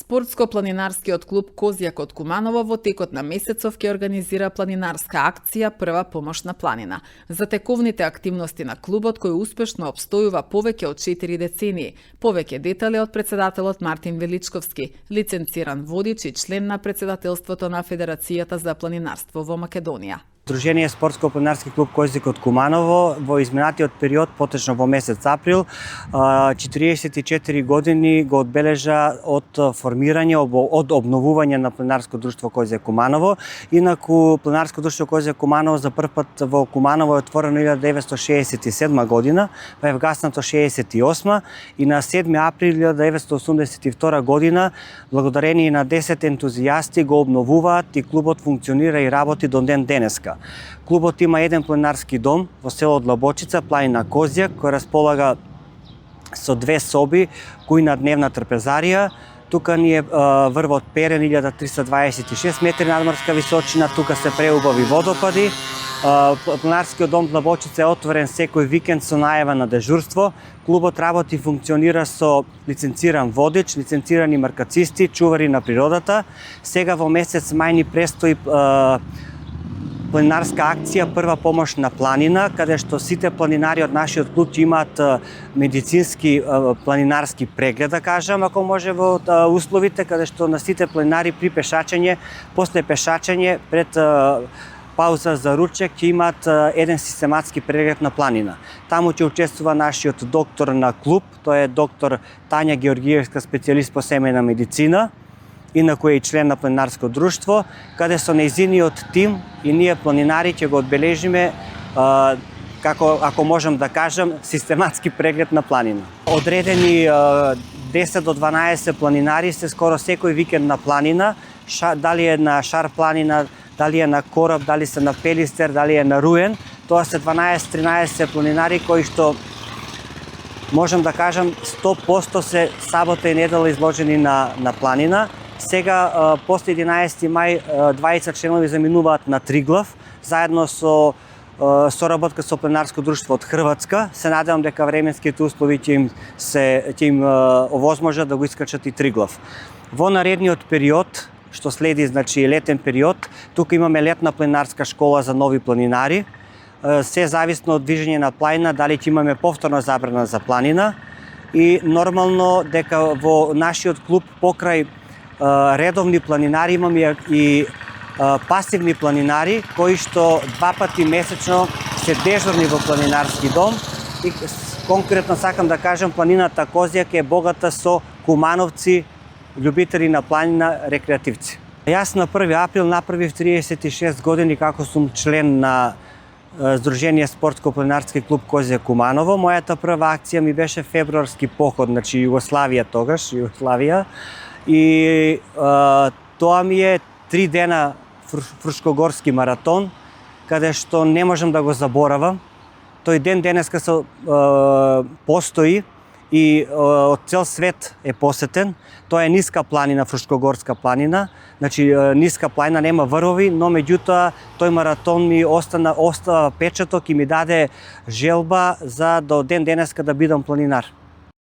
Спортско-планинарскиот клуб Козјак од Куманово во текот на месецов ќе организира планинарска акција Прва помош на планина. За тековните активности на клубот кој успешно обстојува повеќе од 4 децении. Повеќе детали од председателот Мартин Величковски, лиценциран водич и член на председателството на Федерацијата за планинарство во Македонија. Дружение Спортско-планинарски клуб Козјак од Куманово во изминатиот период, поточно во месец април, 44 години го одбележа од формирање, од обновување на планинарско друштво Козјак Куманово. Инаку планинарско друштво Козјак Куманово за прв пат во Куманово е отворено 1967 година, па е вгаснато 68 и на 7 април 1982 година, благодарение на 10 ентузијасти го обновуваат и клубот функционира и работи до ден денеска. Клубот има еден планинарски дом во село Длабочица, планина Козјак, кој располага со 2 соби, кујна дневна трпезарија. Тука ни е врвот перен 1326 метри надморска височина, тука се преубави водопади. Планинарскиот дом Длабочица е отворен секој викенд со најава на дежурство. Клубот работи и функционира со лиценциран водич, лиценцирани маркацисти, чувари на природата. Сега во месец мај ни престои планинарска акција Прва помош на планина, каде што сите планинари од нашиот клуб ќе имаат медицински планинарски преглед, да кажам, ако може во условите, каде што на сите планинари при пешачење, после пешачење, пред пауза за ручек ќе имаат еден систематски преглед на планина. Таму ќе учествува нашиот доктор на клуб, тој е доктор Тања Георгиевска, специјалист по семејна медицина, инаку е и член на планинарско друштво, каде со нејзиниот тим и ние планинари ќе го одбележиме, како, ако можам да кажам, систематски преглед на планина. Одредени 10 до 12 планинари се скоро секој викенд на планина, дали е на Шар планина, дали е на Кораб, дали се на Пелистер, дали е на Руен. Тоа се 12-13 планинари кои што можам да кажам 100% се сабота и недела изложени на планина. Сега, после 11 мај, 20 членови заминуваат на Триглав, заедно со соработка со планинарско друштво од Хрватска. Се надевам дека временските услови ќе им овозможат да го искачат и Триглав. Во наредниот период, што следи, значи летен период, тука имаме летна планинарска школа за нови планинари. Се зависно од движење на планина, дали ќе имаме повторна забрана за планина и нормално дека во нашиот клуб покрај редовни планинари имаме и пасивни планинари кои што 2 пати месечно се дежурни во планинарски дом и конкретно сакам да кажам планината Козјак е богата со кумановци, љубители на планина, рекреативци. Јас на 1 април направив 36 години како сум член на Сдружение Спортско-планинарски клуб Козјак Куманово. Мојата прва акција ми беше февруарски поход, значи Југославија тогаш, и тоа ми е 3 дена Фрушкогорски маратон, каде што не можам да го заборавам. Тој ден денеска се постои и од цел свет е посетен. Тоа е ниска планина, Фрушкогорска планина. Значи, ниска планина, нема врвови, но меѓутоа тој маратон ми остава печаток и ми даде желба за до ден денеска да бидам планинар.